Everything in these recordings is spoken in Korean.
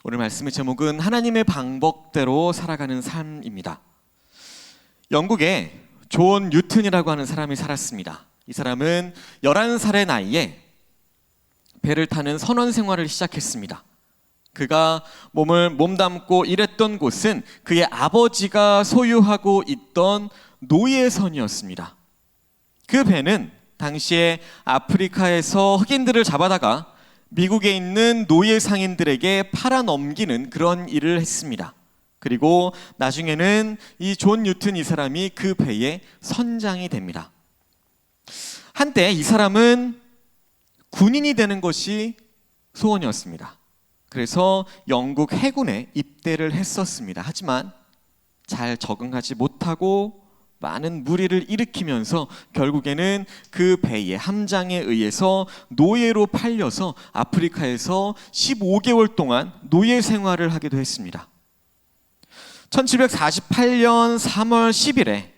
오늘 말씀의 제목은 하나님의 방법대로 살아가는 삶입니다. 영국에 존 뉴튼이라고 하는 사람이 살았습니다. 이 사람은 11살의 나이에 배를 타는 선원 생활을 시작했습니다. 그가 몸담고 일했던 곳은 그의 아버지가 소유하고 있던 노예선이었습니다. 그 배는 당시에 아프리카에서 흑인들을 잡아다가 미국에 있는 노예 상인들에게 팔아넘기는 그런 일을 했습니다. 그리고 나중에는 이 존 뉴튼 이 사람이 그 배의 선장이 됩니다. 한때 이 사람은 군인이 되는 것이 소원이었습니다. 그래서 영국 해군에 입대를 했었습니다. 하지만 잘 적응하지 못하고 많은 무리를 일으키면서 결국에는 그 배의 함장에 의해서 노예로 팔려서 아프리카에서 15개월 동안 노예 생활을 하기도 했습니다. 1748년 3월 10일에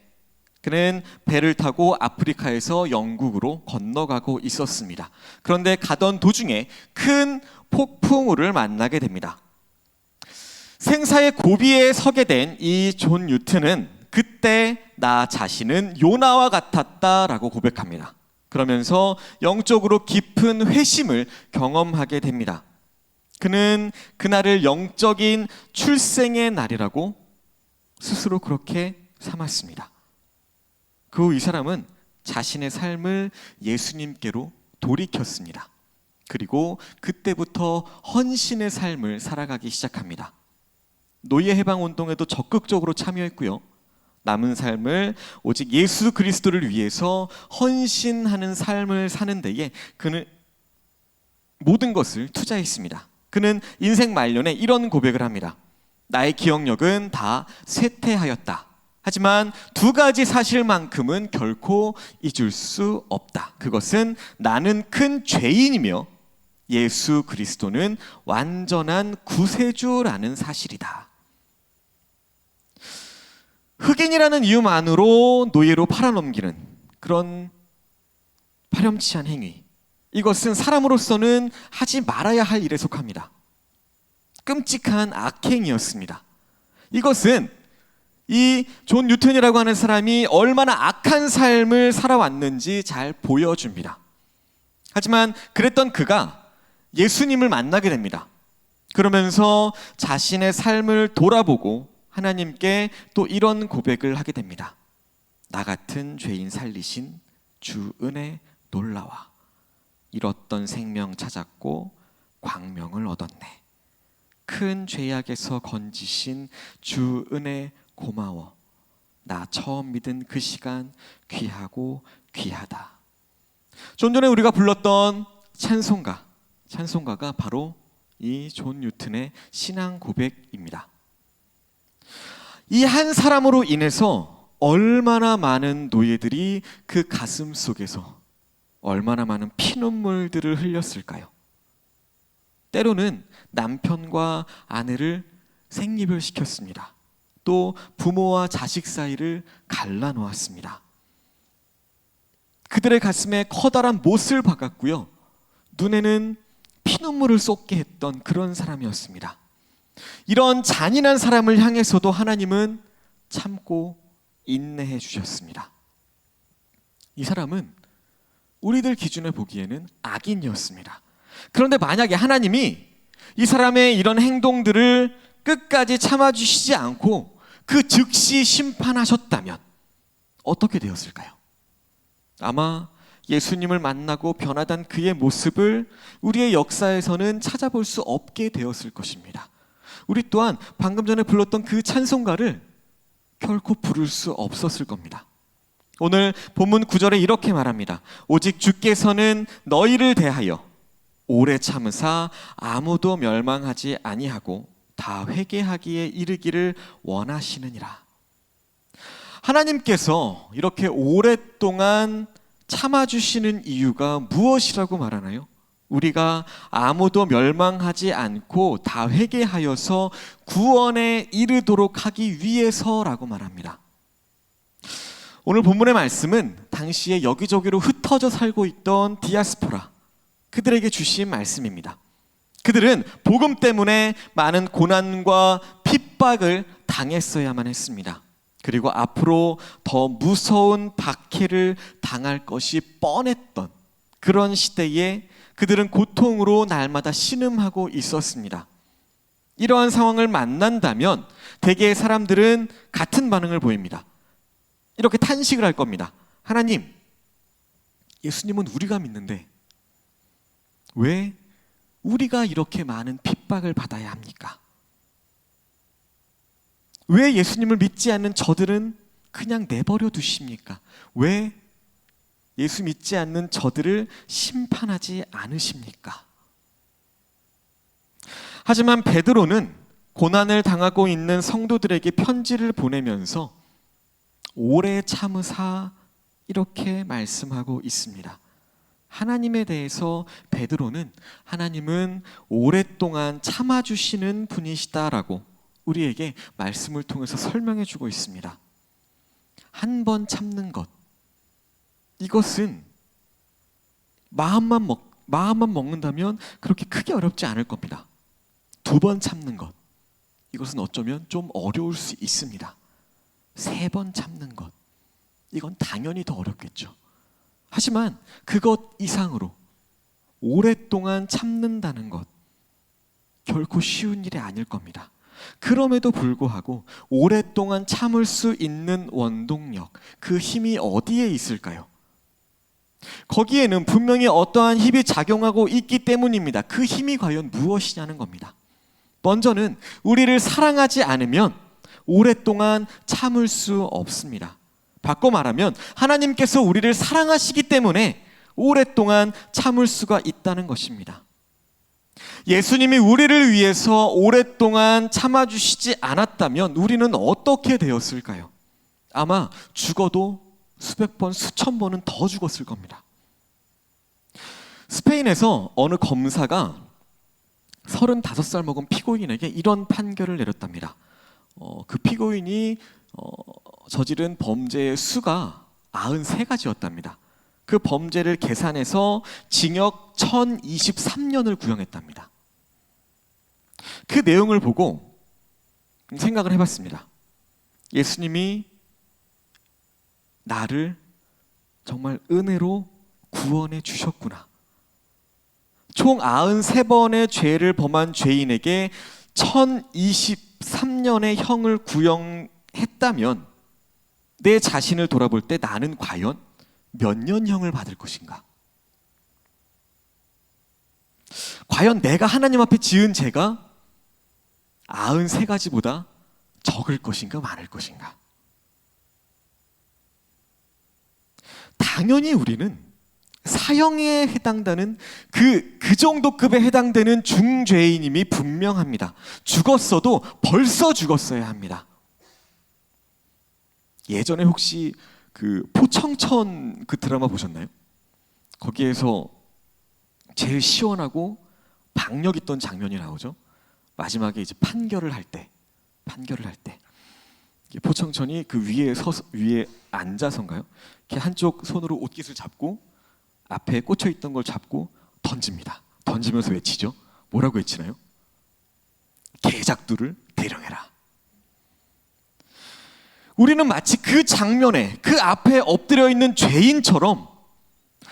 그는 배를 타고 아프리카에서 영국으로 건너가고 있었습니다. 그런데 가던 도중에 큰 폭풍우를 만나게 됩니다. 생사의 고비에 서게 된 이 존 뉴튼은 그때 나 자신은 요나와 같았다라고 고백합니다. 그러면서 영적으로 깊은 회심을 경험하게 됩니다. 그는 그날을 영적인 출생의 날이라고 스스로 그렇게 삼았습니다. 그 후 이 사람은 자신의 삶을 예수님께로 돌이켰습니다. 그리고 그때부터 헌신의 삶을 살아가기 시작합니다. 노예 해방 운동에도 적극적으로 참여했고요. 남은 삶을 오직 예수 그리스도를 위해서 헌신하는 삶을 사는 데에 그는 모든 것을 투자했습니다. 그는 인생 말년에 이런 고백을 합니다. 나의 기억력은 다 쇠퇴하였다. 하지만 두 가지 사실만큼은 결코 잊을 수 없다. 그것은 나는 큰 죄인이며 예수 그리스도는 완전한 구세주라는 사실이다. 흑인이라는 이유만으로 노예로 팔아넘기는 그런 파렴치한 행위, 이것은 사람으로서는 하지 말아야 할 일에 속합니다. 끔찍한 악행이었습니다. 이것은 이 존 뉴튼이라고 하는 사람이 얼마나 악한 삶을 살아왔는지 잘 보여줍니다. 하지만 그랬던 그가 예수님을 만나게 됩니다. 그러면서 자신의 삶을 돌아보고 하나님께 또 이런 고백을 하게 됩니다. 나 같은 죄인 살리신 주 은혜 놀라와. 잃었던 생명 찾았고 광명을 얻었네. 큰 죄악에서 건지신 주 은혜 고마워. 나 처음 믿은 그 시간 귀하고 귀하다. 좀 전에 우리가 불렀던 찬송가가 바로 이 존 뉴튼의 신앙 고백입니다. 이 한 사람으로 인해서 얼마나 많은 노예들이 그 가슴 속에서 얼마나 많은 피눈물들을 흘렸을까요? 때로는 남편과 아내를 생이별시켰습니다. 또 부모와 자식 사이를 갈라놓았습니다. 그들의 가슴에 커다란 못을 박았고요. 눈에는 피눈물을 쏟게 했던 그런 사람이었습니다. 이런 잔인한 사람을 향해서도 하나님은 참고 인내해 주셨습니다. 이 사람은 우리들 기준에 보기에는 악인이었습니다. 그런데 만약에 하나님이 이 사람의 이런 행동들을 끝까지 참아주시지 않고 그 즉시 심판하셨다면 어떻게 되었을까요? 아마 예수님을 만나고 변화된 그의 모습을 우리의 역사에서는 찾아볼 수 없게 되었을 것입니다. 우리 또한 방금 전에 불렀던 그 찬송가를 결코 부를 수 없었을 겁니다. 오늘 본문 9절에 이렇게 말합니다. 오직 주께서는 너희를 대하여 오래 참으사 아무도 멸망하지 아니하고 다 회개하기에 이르기를 원하시느니라. 하나님께서 이렇게 오랫동안 참아주시는 이유가 무엇이라고 말하나요? 우리가 아무도 멸망하지 않고 다 회개하여서 구원에 이르도록 하기 위해서라고 말합니다. 오늘 본문의 말씀은 당시에 여기저기로 흩어져 살고 있던 디아스포라, 그들에게 주신 말씀입니다. 그들은 복음 때문에 많은 고난과 핍박을 당했어야만 했습니다. 그리고 앞으로 더 무서운 박해를 당할 것이 뻔했던 그런 시대에 그들은 고통으로 날마다 신음하고 있었습니다. 이러한 상황을 만난다면 대개의 사람들은 같은 반응을 보입니다. 이렇게 탄식을 할 겁니다. 하나님, 예수님은 우리가 믿는데 왜 우리가 이렇게 많은 핍박을 받아야 합니까? 왜 예수님을 믿지 않는 저들은 그냥 내버려 두십니까? 왜 예수 믿지 않는 저들을 심판하지 않으십니까? 하지만 베드로는 고난을 당하고 있는 성도들에게 편지를 보내면서 오래 참으사 이렇게 말씀하고 있습니다. 하나님에 대해서 베드로는 하나님은 오랫동안 참아주시는 분이시다라고 우리에게 말씀을 통해서 설명해 주고 있습니다. 한 번 참는 것, 이것은 마음만 먹는다면 그렇게 크게 어렵지 않을 겁니다. 2번 참는 것, 이것은 어쩌면 좀 어려울 수 있습니다. 3번 참는 것, 이건 당연히 더 어렵겠죠. 하지만 그것 이상으로 오랫동안 참는다는 것, 결코 쉬운 일이 아닐 겁니다. 그럼에도 불구하고 오랫동안 참을 수 있는 원동력, 그 힘이 어디에 있을까요? 거기에는 분명히 어떠한 힘이 작용하고 있기 때문입니다. 그 힘이 과연 무엇이냐는 겁니다. 먼저는 우리를 사랑하지 않으면 오랫동안 참을 수 없습니다. 바꿔 말하면 하나님께서 우리를 사랑하시기 때문에 오랫동안 참을 수가 있다는 것입니다. 예수님이 우리를 위해서 오랫동안 참아주시지 않았다면 우리는 어떻게 되었을까요? 아마 죽어도 수백 번, 수천 번은 더 죽었을 겁니다. 스페인에서 어느 검사가 35살 먹은 피고인에게 이런 판결을 내렸답니다. 그 피고인이 저지른 범죄의 수가 93가지였답니다. 그 범죄를 계산해서 징역 1023년을 구형했답니다. 그 내용을 보고 생각을 해봤습니다. 예수님이 나를 정말 은혜로 구원해 주셨구나. 총 93번의 죄를 범한 죄인에게 1023년의 형을 구형했다면 내 자신을 돌아볼 때 나는 과연 몇 년형을 받을 것인가? 과연 내가 하나님 앞에 지은 죄가 93가지보다 적을 것인가 많을 것인가? 당연히 우리는 사형에 해당되는 그 정도 급에 해당되는 중죄인임이 분명합니다. 죽었어도 벌써 죽었어야 합니다. 예전에 혹시 그 포청천 그 드라마 보셨나요? 거기에서 제일 시원하고 박력 있던 장면이 나오죠. 마지막에 이제 판결을 할 때 포청천이 그 위에 앉아서인가요? 이렇게 한쪽 손으로 옷깃을 잡고 앞에 꽂혀 있던 걸 잡고 던집니다. 던지면서 외치죠. 뭐라고 외치나요? 개작두를 대령해라. 우리는 마치 그 장면에 그 앞에 엎드려 있는 죄인처럼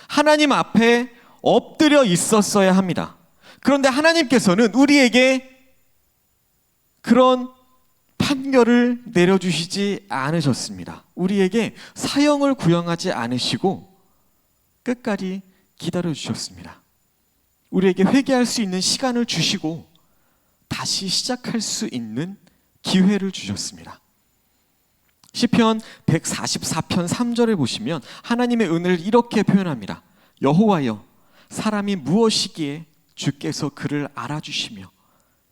하나님 앞에 엎드려 있었어야 합니다. 그런데 하나님께서는 우리에게 그런 판결을 내려주시지 않으셨습니다. 우리에게 사형을 구형하지 않으시고 끝까지 기다려주셨습니다. 우리에게 회개할 수 있는 시간을 주시고 다시 시작할 수 있는 기회를 주셨습니다. 시편 144편 3절에 보시면 하나님의 은혜를 이렇게 표현합니다. 여호와여, 사람이 무엇이기에 주께서 그를 알아주시며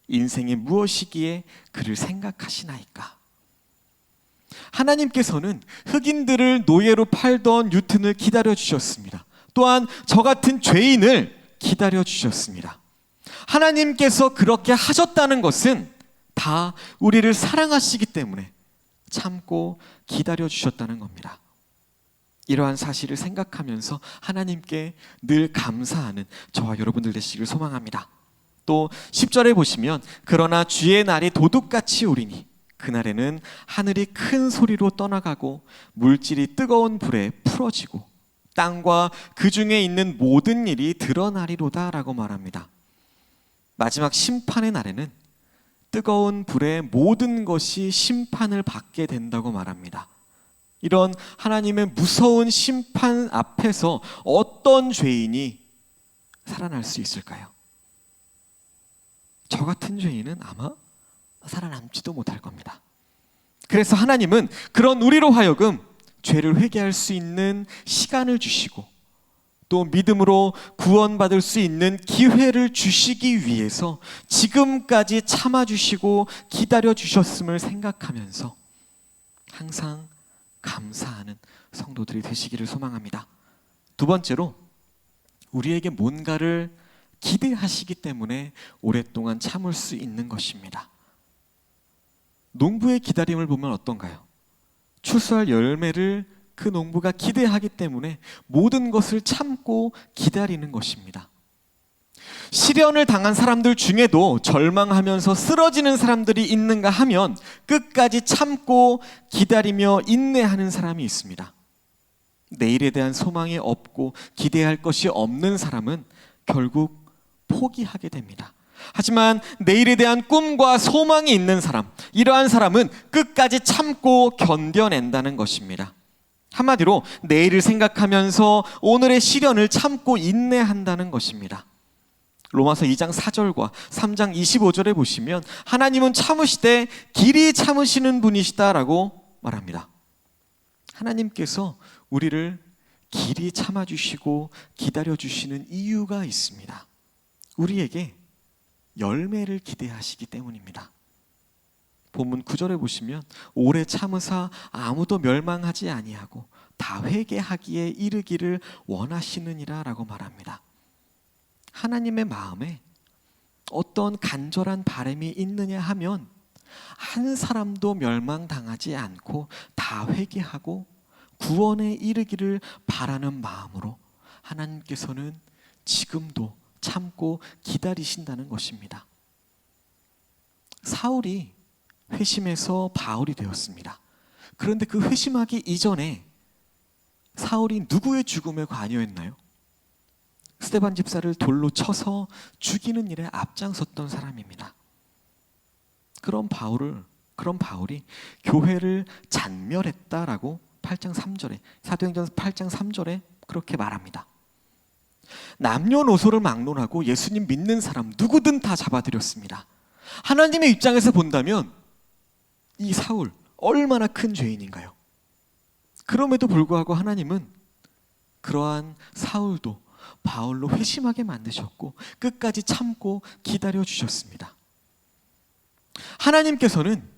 인생이 무엇이기에 그를 생각하시나이까. 하나님께서는 흑인들을 노예로 팔던 뉴튼을 기다려주셨습니다. 또한 저 같은 죄인을 기다려주셨습니다. 하나님께서 그렇게 하셨다는 것은 다 우리를 사랑하시기 때문에 참고 기다려주셨다는 겁니다. 이러한 사실을 생각하면서 하나님께 늘 감사하는 저와 여러분들 되시길 소망합니다. 또 10절에 보시면 그러나 주의 날이 도둑같이 오리니 그날에는 하늘이 큰 소리로 떠나가고 물질이 뜨거운 불에 풀어지고 땅과 그 중에 있는 모든 일이 드러나리로다 라고 말합니다. 마지막 심판의 날에는 뜨거운 불에 모든 것이 심판을 받게 된다고 말합니다. 이런 하나님의 무서운 심판 앞에서 어떤 죄인이 살아날 수 있을까요? 저 같은 죄인은 아마 살아남지도 못할 겁니다. 그래서 하나님은 그런 우리로 하여금 죄를 회개할 수 있는 시간을 주시고 또 믿음으로 구원받을 수 있는 기회를 주시기 위해서 지금까지 참아주시고 기다려주셨음을 생각하면서 항상 감사하는 성도들이 되시기를 소망합니다. 두 번째로, 우리에게 뭔가를 기대하시기 때문에 오랫동안 참을 수 있는 것입니다. 농부의 기다림을 보면 어떤가요? 추수할 열매를 그 농부가 기대하기 때문에 모든 것을 참고 기다리는 것입니다. 시련을 당한 사람들 중에도 절망하면서 쓰러지는 사람들이 있는가 하면 끝까지 참고 기다리며 인내하는 사람이 있습니다. 내일에 대한 소망이 없고 기대할 것이 없는 사람은 결국 포기하게 됩니다. 하지만 내일에 대한 꿈과 소망이 있는 사람, 이러한 사람은 끝까지 참고 견뎌낸다는 것입니다. 한마디로 내일을 생각하면서 오늘의 시련을 참고 인내한다는 것입니다. 로마서 2장 4절과 3장 25절에 보시면 하나님은 참으시되 길이 참으시는 분이시다라고 말합니다. 하나님께서 우리를 길이 참아주시고 기다려주시는 이유가 있습니다. 우리에게 열매를 기대하시기 때문입니다. 본문 9절에 보시면 오래 참으사 아무도 멸망하지 아니하고 다 회개하기에 이르기를 원하시느니라 라고 말합니다. 하나님의 마음에 어떤 간절한 바람이 있느냐 하면 한 사람도 멸망당하지 않고 다 회개하고 구원에 이르기를 바라는 마음으로 하나님께서는 지금도 참고 기다리신다는 것입니다. 사울이 회심해서 바울이 되었습니다. 그런데 그 회심하기 이전에 사울이 누구의 죽음에 관여했나요? 스데반 집사를 돌로 쳐서 죽이는 일에 앞장섰던 사람입니다. 그런 바울이 교회를 잔멸했다라고 8장 3절에 사도행전 8장 3절에 그렇게 말합니다. 남녀노소를 막론하고 예수님 믿는 사람 누구든 다 잡아들였습니다. 하나님의 입장에서 본다면 이 사울 얼마나 큰 죄인인가요? 그럼에도 불구하고 하나님은 그러한 사울도 바울로 회심하게 만드셨고 끝까지 참고 기다려 주셨습니다. 하나님께서는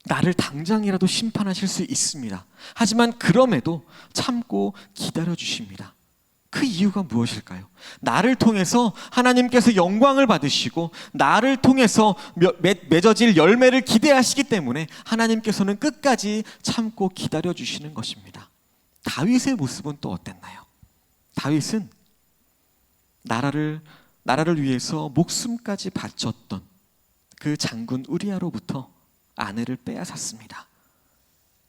나를 당장이라도 심판하실 수 있습니다. 하지만 그럼에도 참고 기다려 주십니다. 그 이유가 무엇일까요? 나를 통해서 하나님께서 영광을 받으시고 나를 통해서 맺어질 열매를 기대하시기 때문에 하나님께서는 끝까지 참고 기다려 주시는 것입니다. 다윗의 모습은 또 어땠나요? 다윗은 나라를 위해서 목숨까지 바쳤던 그 장군 우리아로부터 아내를 빼앗았습니다.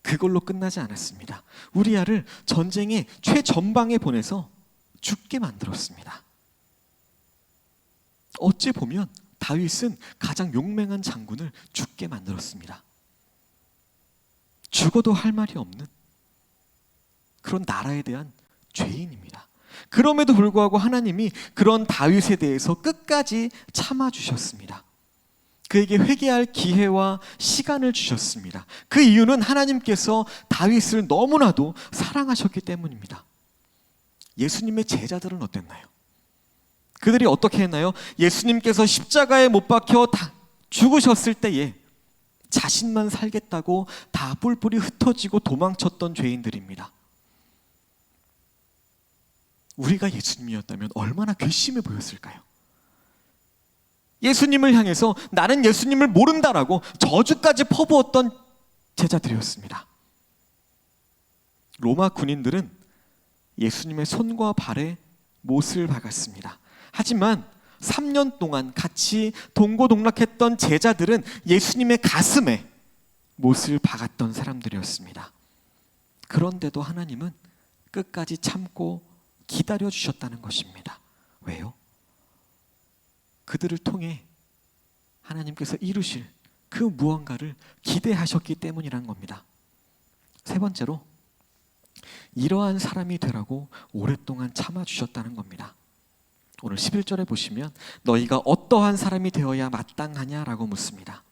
그걸로 끝나지 않았습니다. 우리아를 전쟁의 최전방에 보내서 죽게 만들었습니다. 어찌 보면 다윗은 가장 용맹한 장군을 죽게 만들었습니다. 죽어도 할 말이 없는 그런 나라에 대한 죄인입니다. 그럼에도 불구하고 하나님이 그런 다윗에 대해서 끝까지 참아주셨습니다. 그에게 회개할 기회와 시간을 주셨습니다. 그 이유는 하나님께서 다윗을 너무나도 사랑하셨기 때문입니다. 예수님의 제자들은 어땠나요? 그들이 어떻게 했나요? 예수님께서 십자가에 못 박혀 죽으셨을 때에 자신만 살겠다고 다 뿔뿔이 흩어지고 도망쳤던 죄인들입니다. 우리가 예수님이었다면 얼마나 괘씸해 보였을까요? 예수님을 향해서 나는 예수님을 모른다라고 저주까지 퍼부었던 제자들이었습니다. 로마 군인들은 예수님의 손과 발에 못을 박았습니다. 하지만 3년 동안 같이 동고동락했던 제자들은 예수님의 가슴에 못을 박았던 사람들이었습니다. 그런데도 하나님은 끝까지 참고 기다려 주셨다는 것입니다. 왜요? 그들을 통해 하나님께서 이루실 그 무언가를 기대하셨기 때문이란 겁니다. 세 번째로, 이러한 사람이 되라고 오랫동안 참아주셨다는 겁니다. 오늘 11절에 보시면 너희가 어떠한 사람이 되어야 마땅하냐라고 묻습니다.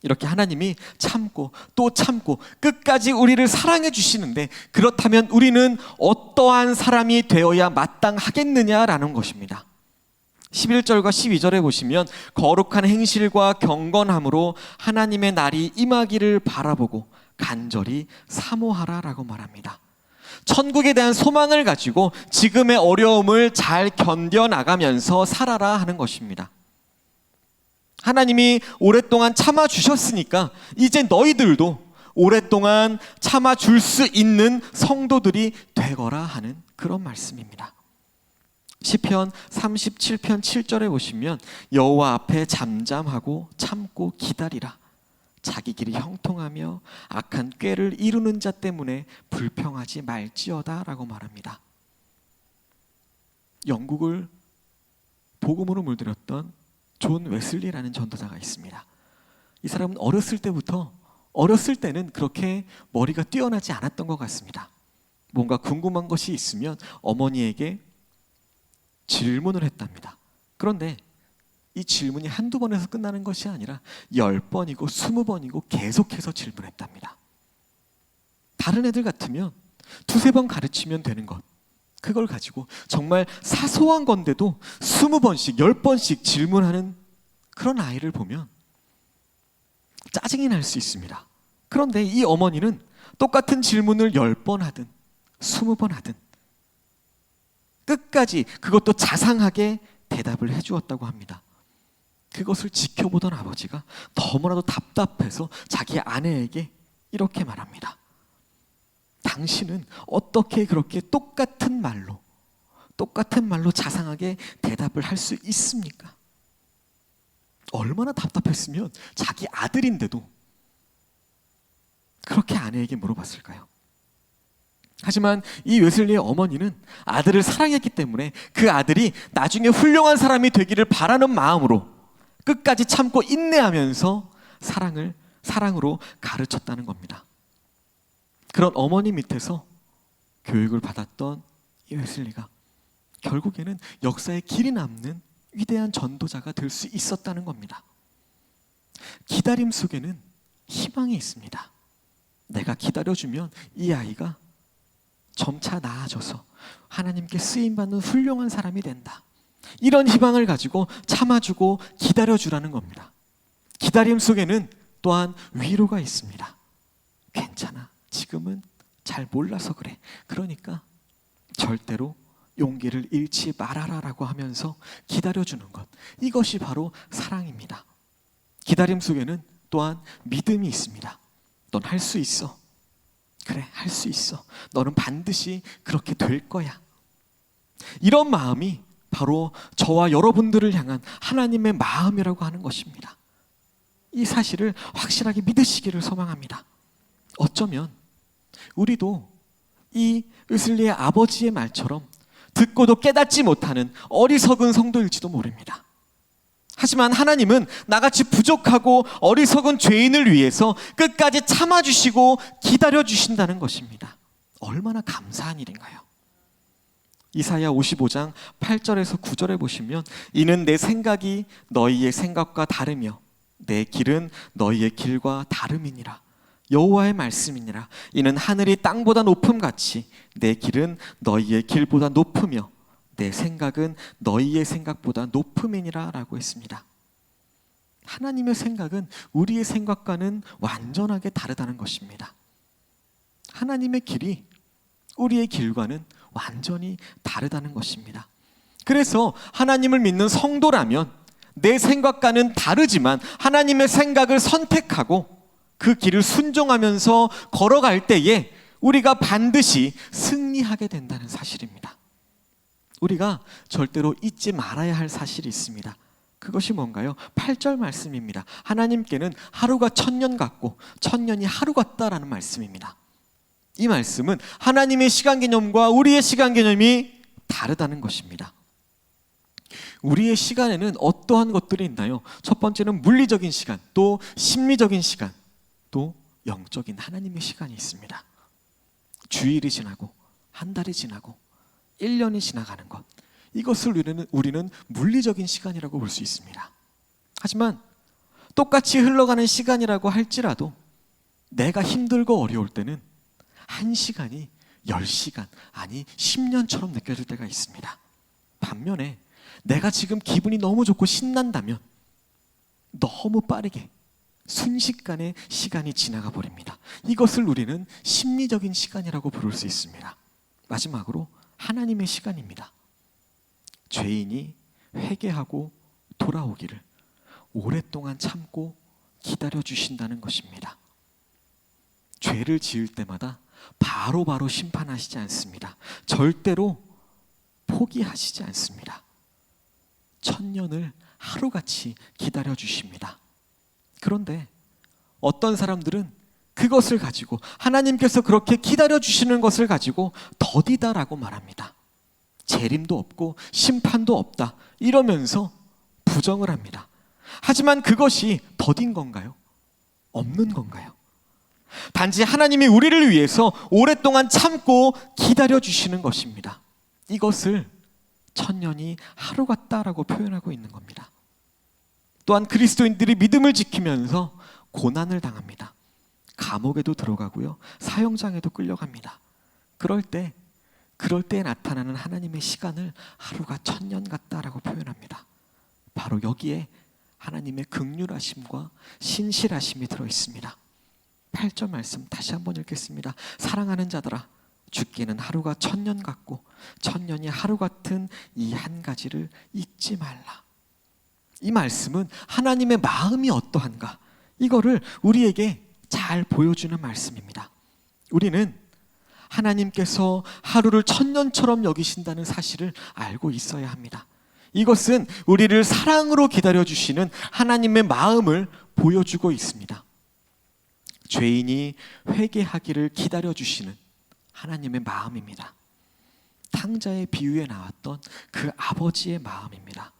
이렇게 하나님이 참고 또 참고 끝까지 우리를 사랑해 주시는데, 그렇다면 우리는 어떠한 사람이 되어야 마땅하겠느냐라는 것입니다. 11절과 12절에 보시면 거룩한 행실과 경건함으로 하나님의 날이 임하기를 바라보고 간절히 사모하라라고 말합니다. 천국에 대한 소망을 가지고 지금의 어려움을 잘 견뎌나가면서 살아라 하는 것입니다. 하나님이 오랫동안 참아주셨으니까 이제 너희들도 오랫동안 참아줄 수 있는 성도들이 되거라 하는 그런 말씀입니다. 시편 37편 7절에 보시면 여호와 앞에 잠잠하고 참고 기다리라. 자기 길이 형통하며 악한 꾀를 이루는 자 때문에 불평하지 말지어다 라고 말합니다. 영국을 복음으로 물들였던 존 웨슬리라는 전도자가 있습니다. 이 사람은 어렸을 때는 그렇게 머리가 뛰어나지 않았던 것 같습니다. 뭔가 궁금한 것이 있으면 어머니에게 질문을 했답니다. 그런데 이 질문이 한두 번에서 끝나는 것이 아니라 10번이고 20번이고 계속해서 질문했답니다. 다른 애들 같으면 두세 번 가르치면 되는 것, 그걸 가지고 정말 사소한 건데도 20번씩 10번씩 질문하는 그런 아이를 보면 짜증이 날 수 있습니다. 그런데 이 어머니는 똑같은 질문을 10번 하든 20번 하든 끝까지, 그것도 자상하게 대답을 해주었다고 합니다. 그것을 지켜보던 아버지가 너무나도 답답해서 자기 아내에게 이렇게 말합니다. 당신은 어떻게 그렇게 똑같은 말로 자상하게 대답을 할 수 있습니까? 얼마나 답답했으면 자기 아들인데도 그렇게 아내에게 물어봤을까요? 하지만 이 웨슬리의 어머니는 아들을 사랑했기 때문에 그 아들이 나중에 훌륭한 사람이 되기를 바라는 마음으로 끝까지 참고 인내하면서 사랑으로 가르쳤다는 겁니다. 그런 어머니 밑에서 교육을 받았던 이 웨슬리가 결국에는 역사에 길이 남는 위대한 전도자가 될 수 있었다는 겁니다. 기다림 속에는 희망이 있습니다. 내가 기다려주면 이 아이가 점차 나아져서 하나님께 쓰임받는 훌륭한 사람이 된다. 이런 희망을 가지고 참아주고 기다려주라는 겁니다. 기다림 속에는 또한 위로가 있습니다. 괜찮아. 지금은 잘 몰라서 그래. 그러니까 절대로 용기를 잃지 말아라라고 하면서 기다려주는 것. 이것이 바로 사랑입니다. 기다림 속에는 또한 믿음이 있습니다. 넌 할 수 있어. 그래, 할 수 있어. 너는 반드시 그렇게 될 거야. 이런 마음이 바로 저와 여러분들을 향한 하나님의 마음이라고 하는 것입니다. 이 사실을 확실하게 믿으시기를 소망합니다. 어쩌면 우리도 이 웨슬리의 아버지의 말처럼 듣고도 깨닫지 못하는 어리석은 성도일지도 모릅니다. 하지만 하나님은 나같이 부족하고 어리석은 죄인을 위해서 끝까지 참아주시고 기다려주신다는 것입니다. 얼마나 감사한 일인가요? 이사야 55장 8절에서 9절에 보시면 이는 내 생각이 너희의 생각과 다르며 내 길은 너희의 길과 다름이니라. 여호와의 말씀이니라. 이는 하늘이 땅보다 높음같이 내 길은 너희의 길보다 높으며 내 생각은 너희의 생각보다 높음이니라 라고 했습니다. 하나님의 생각은 우리의 생각과는 완전하게 다르다는 것입니다. 하나님의 길이 우리의 길과는 완전히 다르다는 것입니다. 그래서 하나님을 믿는 성도라면 내 생각과는 다르지만 하나님의 생각을 선택하고 그 길을 순종하면서 걸어갈 때에 우리가 반드시 승리하게 된다는 사실입니다. 우리가 절대로 잊지 말아야 할 사실이 있습니다. 그것이 뭔가요? 8절 말씀입니다. 하나님께는 하루가 1000년 같고 1000년이 하루 같다라는 말씀입니다. 이 말씀은 하나님의 시간 개념과 우리의 시간 개념이 다르다는 것입니다. 우리의 시간에는 어떠한 것들이 있나요? 첫 번째는 물리적인 시간, 또 심리적인 시간, 또 영적인 하나님의 시간이 있습니다. 주일이 지나고 한 달이 지나고 1년이 지나가는 것, 이것을 우리는 물리적인 시간이라고 볼 수 있습니다. 하지만 똑같이 흘러가는 시간이라고 할지라도 내가 힘들고 어려울 때는 1시간이 10시간, 아니 10년처럼 느껴질 때가 있습니다. 반면에 내가 지금 기분이 너무 좋고 신난다면 너무 빠르게 순식간에 시간이 지나가 버립니다. 이것을 우리는 심리적인 시간이라고 부를 수 있습니다. 마지막으로 하나님의 시간입니다. 죄인이 회개하고 돌아오기를 오랫동안 참고 기다려 주신다는 것입니다. 죄를 지을 때마다 바로바로 심판하시지 않습니다. 절대로 포기하시지 않습니다. 1000년을 하루같이 기다려 주십니다. 그런데 어떤 사람들은 그것을 가지고, 하나님께서 그렇게 기다려 주시는 것을 가지고 더디다라고 말합니다. 재림도 없고 심판도 없다 이러면서 부정을 합니다. 하지만 그것이 더딘 건가요? 없는 건가요? 단지 하나님이 우리를 위해서 오랫동안 참고 기다려 주시는 것입니다. 이것을 1000년이 하루 같다라고 표현하고 있는 겁니다. 또한 그리스도인들이 믿음을 지키면서 고난을 당합니다. 감옥에도 들어가고요, 사형장에도 끌려갑니다. 그럴 때 나타나는 하나님의 시간을 하루가 1000년 같다라고 표현합니다. 바로 여기에 하나님의 긍휼하심과 신실하심이 들어있습니다. 8절 말씀 다시 한번 읽겠습니다. 사랑하는 자들아, 죽기는 하루가 1000년 같고 1000년이 하루 같은 이 한 가지를 잊지 말라. 이 말씀은 하나님의 마음이 어떠한가, 이거를 우리에게 잘 보여주는 말씀입니다. 우리는 하나님께서 하루를 1000년처럼 여기신다는 사실을 알고 있어야 합니다. 이것은 우리를 사랑으로 기다려주시는 하나님의 마음을 보여주고 있습니다. 죄인이 회개하기를 기다려주시는 하나님의 마음입니다. 탕자의 비유에 나왔던 그 아버지의 마음입니다.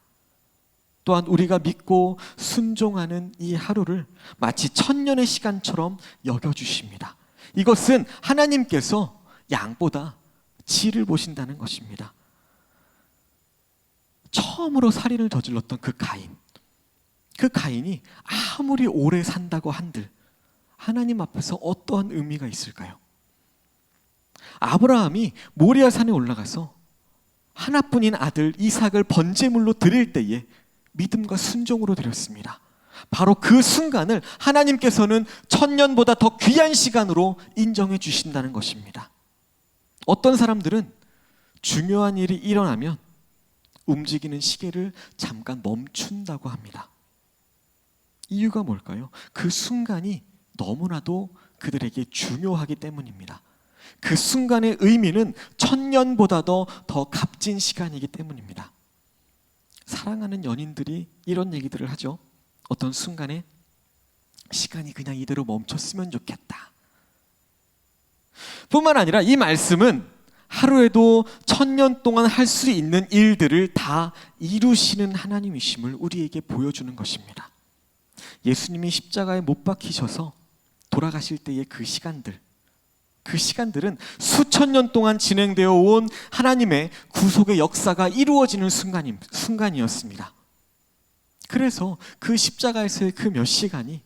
또한 우리가 믿고 순종하는 이 하루를 마치 1000년의 시간처럼 여겨주십니다. 이것은 하나님께서 양보다 질을 보신다는 것입니다. 처음으로 살인을 저질렀던 그 가인이 아무리 오래 산다고 한들 하나님 앞에서 어떠한 의미가 있을까요? 아브라함이 모리아산에 올라가서 하나뿐인 아들 이삭을 번제물로 드릴 때에 믿음과 순종으로 드렸습니다. 바로 그 순간을 하나님께서는 1000년보다 더 귀한 시간으로 인정해 주신다는 것입니다. 어떤 사람들은 중요한 일이 일어나면 움직이는 시계를 잠깐 멈춘다고 합니다. 이유가 뭘까요? 그 순간이 너무나도 그들에게 중요하기 때문입니다. 그 순간의 의미는 1000년보다도 더 값진 시간이기 때문입니다. 사랑하는 연인들이 이런 얘기들을 하죠. 어떤 순간에 시간이 그냥 이대로 멈췄으면 좋겠다. 뿐만 아니라 이 말씀은 하루에도 1000년 동안 할 수 있는 일들을 다 이루시는 하나님이심을 우리에게 보여주는 것입니다. 예수님이 십자가에 못 박히셔서 돌아가실 때의 그 시간들은 수천 년 동안 진행되어 온 하나님의 구속의 역사가 이루어지는 순간이었습니다. 그래서 그 십자가에서의 그 몇 시간이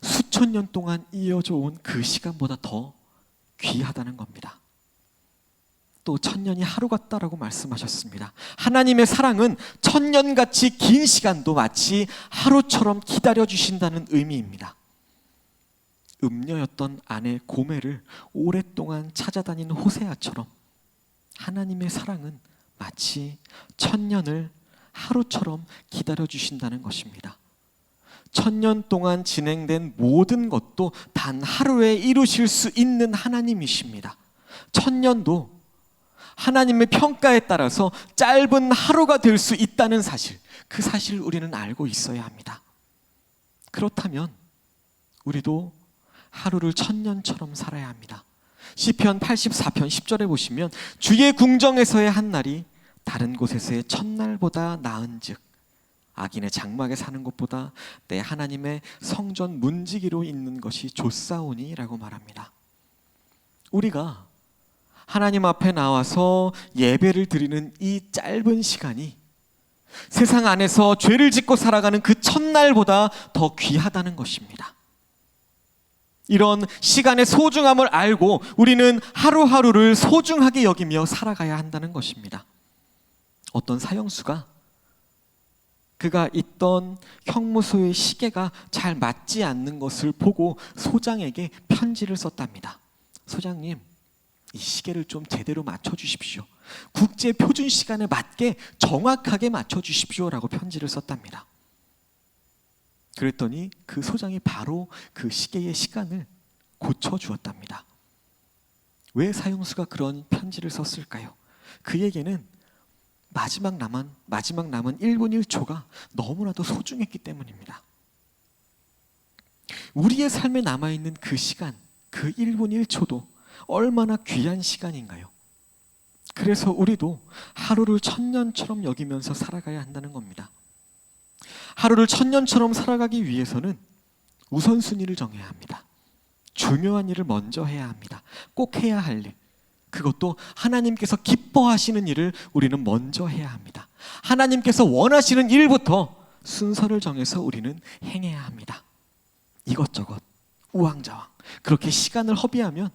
수천 년 동안 이어져 온 그 시간보다 더 귀하다는 겁니다. 또 1000년이 하루 같다라고 말씀하셨습니다. 하나님의 사랑은 1000년같이 긴 시간도 마치 하루처럼 기다려주신다는 의미입니다. 음녀였던 아내 고멜을 오랫동안 찾아다닌 호세아처럼 하나님의 사랑은 마치 1000년을 하루처럼 기다려주신다는 것입니다. 1000년 동안 진행된 모든 것도 단 하루에 이루실 수 있는 하나님이십니다. 1000년도 하나님의 평가에 따라서 짧은 하루가 될 수 있다는 사실, 그 사실을 우리는 알고 있어야 합니다. 그렇다면 우리도 하루를 천년처럼 살아야 합니다. 시편 84편 10절에 보시면 주의 궁정에서의 한 날이 다른 곳에서의 첫날보다 나은즉 악인의 장막에 사는 것보다 내 하나님의 성전 문지기로 있는 것이 좋사오니 라고 말합니다. 우리가 하나님 앞에 나와서 예배를 드리는 이 짧은 시간이 세상 안에서 죄를 짓고 살아가는 그 첫날보다 더 귀하다는 것입니다. 이런 시간의 소중함을 알고 우리는 하루하루를 소중하게 여기며 살아가야 한다는 것입니다. 어떤 사형수가 그가 있던 형무소의 시계가 잘 맞지 않는 것을 보고 소장에게 편지를 썼답니다. 소장님, 이 시계를 좀 제대로 맞춰주십시오. 국제 표준 시간에 맞게 정확하게 맞춰주십시오 라고 편지를 썼답니다. 그랬더니 그 소장이 바로 그 시계의 시간을 고쳐주었답니다. 왜 사형수가 그런 편지를 썼을까요? 그에게는 마지막 남은 1분 1초가 너무나도 소중했기 때문입니다. 우리의 삶에 남아있는 그 시간, 그 1분 1초도 얼마나 귀한 시간인가요? 그래서 우리도 하루를 천년처럼 여기면서 살아가야 한다는 겁니다. 하루를 천년처럼 살아가기 위해서는 우선순위를 정해야 합니다. 중요한 일을 먼저 해야 합니다. 꼭 해야 할 일, 그것도 하나님께서 기뻐하시는 일을 우리는 먼저 해야 합니다. 하나님께서 원하시는 일부터 순서를 정해서 우리는 행해야 합니다. 이것저것 우왕좌왕 그렇게 시간을 허비하면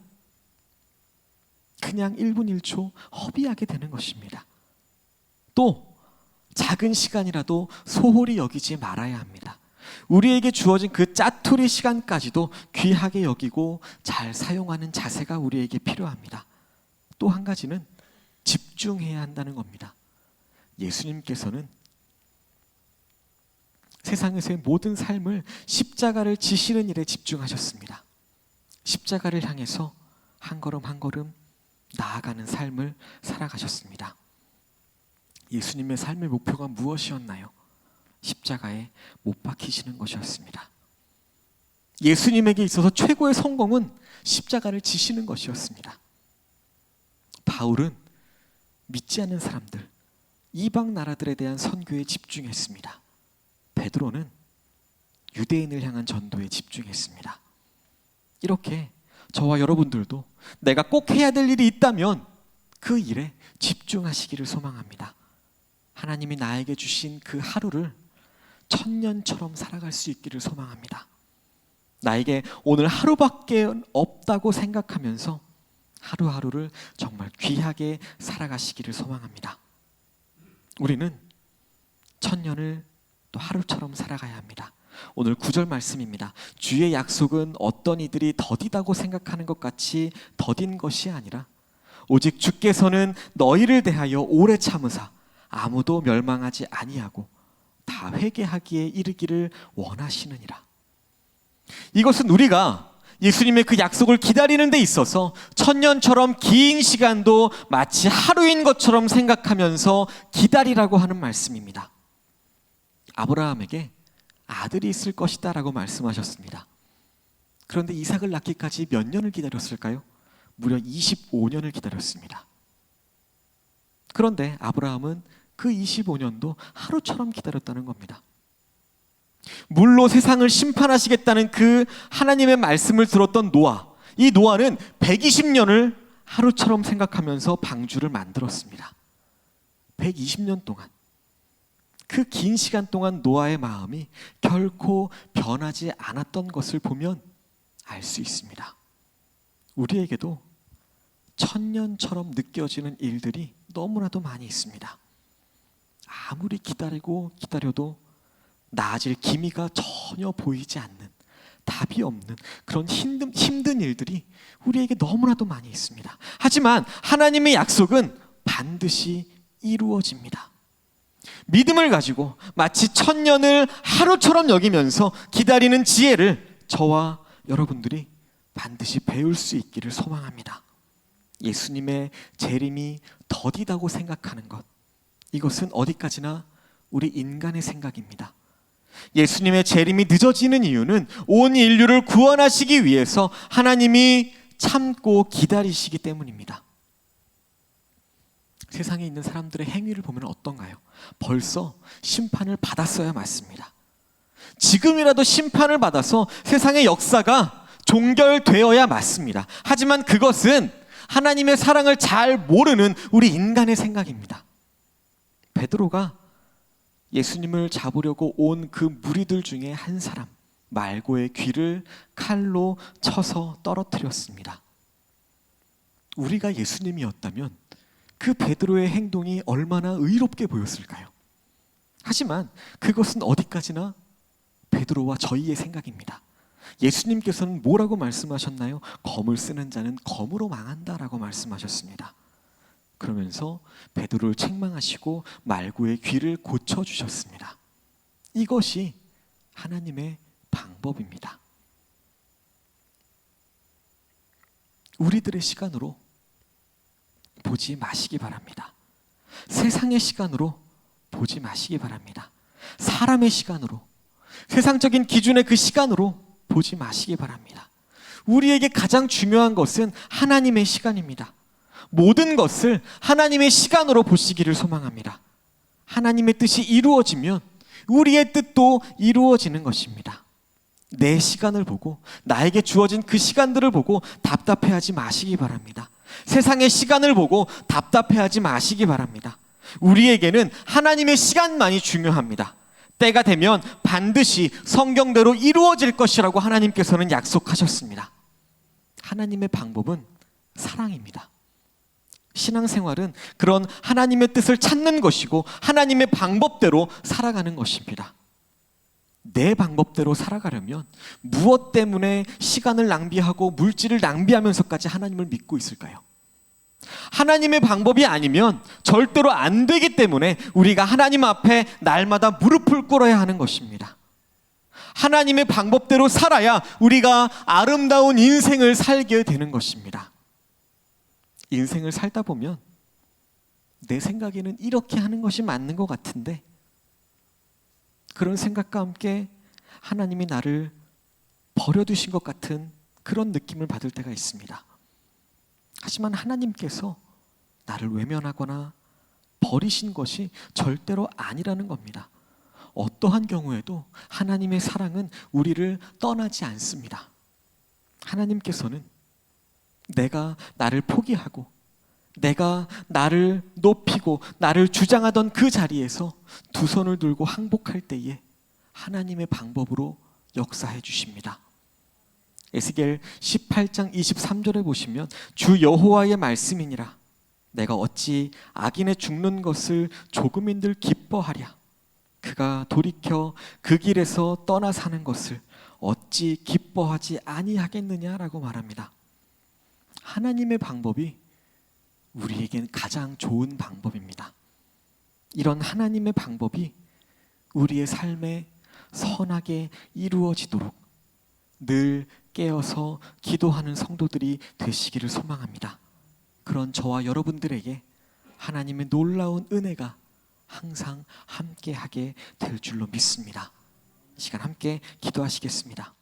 그냥 1분 1초 허비하게 되는 것입니다. 또 작은 시간이라도 소홀히 여기지 말아야 합니다. 우리에게 주어진 그 짜투리 시간까지도 귀하게 여기고 잘 사용하는 자세가 우리에게 필요합니다. 또 한 가지는 집중해야 한다는 겁니다. 예수님께서는 세상에서의 모든 삶을 십자가를 지시는 일에 집중하셨습니다. 십자가를 향해서 한 걸음 한 걸음 나아가는 삶을 살아가셨습니다. 예수님의 삶의 목표가 무엇이었나요? 십자가에 못 박히시는 것이었습니다. 예수님에게 있어서 최고의 성공은 십자가를 지시는 것이었습니다. 바울은 믿지 않는 사람들, 이방 나라들에 대한 선교에 집중했습니다. 베드로는 유대인을 향한 전도에 집중했습니다. 이렇게 저와 여러분들도 내가 꼭 해야 될 일이 있다면 그 일에 집중하시기를 소망합니다. 하나님이 나에게 주신 그 하루를 천년처럼 살아갈 수 있기를 소망합니다. 나에게 오늘 하루밖에 없다고 생각하면서 하루하루를 정말 귀하게 살아가시기를 소망합니다. 우리는 천년을 또 하루처럼 살아가야 합니다. 오늘 9절 말씀입니다. 주의 약속은 어떤 이들이 더디다고 생각하는 것 같이 더딘 것이 아니라 오직 주께서는 너희를 대하여 오래 참으사 아무도 멸망하지 아니하고 다 회개하기에 이르기를 원하시느니라. 이것은 우리가 예수님의 그 약속을 기다리는 데 있어서 천년처럼 긴 시간도 마치 하루인 것처럼 생각하면서 기다리라고 하는 말씀입니다. 아브라함에게 아들이 있을 것이다 라고 말씀하셨습니다. 그런데 이삭을 낳기까지 몇 년을 기다렸을까요? 무려 25년을 기다렸습니다. 그런데 아브라함은 그 25년도 하루처럼 기다렸다는 겁니다. 물로 세상을 심판하시겠다는 그 하나님의 말씀을 들었던 노아, 이 노아는 120년을 하루처럼 생각하면서 방주를 만들었습니다. 120년 동안, 그 긴 시간 동안 노아의 마음이 결코 변하지 않았던 것을 보면 알 수 있습니다. 우리에게도 천년처럼 느껴지는 일들이 너무나도 많이 있습니다. 아무리 기다려도 나아질 기미가 전혀 보이지 않는, 답이 없는 그런 힘든 일들이 우리에게 너무나도 많이 있습니다. 하지만 하나님의 약속은 반드시 이루어집니다. 믿음을 가지고 마치 천년을 하루처럼 여기면서 기다리는 지혜를 저와 여러분들이 반드시 배울 수 있기를 소망합니다. 예수님의 재림이 더디다고 생각하는 것, 이것은 어디까지나 우리 인간의 생각입니다. 예수님의 재림이 늦어지는 이유는 온 인류를 구원하시기 위해서 하나님이 참고 기다리시기 때문입니다. 세상에 있는 사람들의 행위를 보면 어떤가요? 벌써 심판을 받았어야 맞습니다. 지금이라도 심판을 받아서 세상의 역사가 종결되어야 맞습니다. 하지만 그것은 하나님의 사랑을 잘 모르는 우리 인간의 생각입니다. 베드로가 예수님을 잡으려고 온 그 무리들 중에 한 사람 말고의 귀를 칼로 쳐서 떨어뜨렸습니다. 우리가 예수님이었다면 그 베드로의 행동이 얼마나 의롭게 보였을까요? 하지만 그것은 어디까지나 베드로와 저희의 생각입니다. 예수님께서는 뭐라고 말씀하셨나요? 검을 쓰는 자는 검으로 망한다라고 말씀하셨습니다. 그러면서 베드로를 책망하시고 말고의 귀를 고쳐주셨습니다. 이것이 하나님의 방법입니다. 우리들의 시간으로 보지 마시기 바랍니다. 세상의 시간으로 보지 마시기 바랍니다. 사람의 시간으로, 세상적인 기준의 그 시간으로 보지 마시기 바랍니다. 우리에게 가장 중요한 것은 하나님의 시간입니다. 모든 것을 하나님의 시간으로 보시기를 소망합니다. 하나님의 뜻이 이루어지면 우리의 뜻도 이루어지는 것입니다. 내 시간을 보고, 나에게 주어진 그 시간들을 보고 답답해하지 마시기 바랍니다. 세상의 시간을 보고 답답해하지 마시기 바랍니다. 우리에게는 하나님의 시간만이 중요합니다. 때가 되면 반드시 성경대로 이루어질 것이라고 하나님께서는 약속하셨습니다. 하나님의 방법은 사랑입니다. 신앙생활은 그런 하나님의 뜻을 찾는 것이고 하나님의 방법대로 살아가는 것입니다. 내 방법대로 살아가려면 무엇 때문에 시간을 낭비하고 물질을 낭비하면서까지 하나님을 믿고 있을까요? 하나님의 방법이 아니면 절대로 안 되기 때문에 우리가 하나님 앞에 날마다 무릎을 꿇어야 하는 것입니다. 하나님의 방법대로 살아야 우리가 아름다운 인생을 살게 되는 것입니다. 인생을 살다 보면 내 생각에는 이렇게 하는 것이 맞는 것 같은데, 그런 생각과 함께 하나님이 나를 버려두신 것 같은 그런 느낌을 받을 때가 있습니다. 하지만 하나님께서 나를 외면하거나 버리신 것이 절대로 아니라는 겁니다. 어떠한 경우에도 하나님의 사랑은 우리를 떠나지 않습니다. 하나님께서는 내가 나를 포기하고 내가 나를 높이고 나를 주장하던 그 자리에서 두 손을 들고 항복할 때에 하나님의 방법으로 역사해 주십니다. 에스겔 18장 23절에 보시면 주 여호와의 말씀이니라 내가 어찌 악인의 죽는 것을 조금인들 기뻐하랴 그가 돌이켜 그 길에서 떠나 사는 것을 어찌 기뻐하지 아니하겠느냐라고 말합니다. 하나님의 방법이 우리에겐 가장 좋은 방법입니다. 이런 하나님의 방법이 우리의 삶에 선하게 이루어지도록 늘 깨어서 기도하는 성도들이 되시기를 소망합니다. 그런 저와 여러분들에게 하나님의 놀라운 은혜가 항상 함께하게 될 줄로 믿습니다. 이 시간 함께 기도하시겠습니다.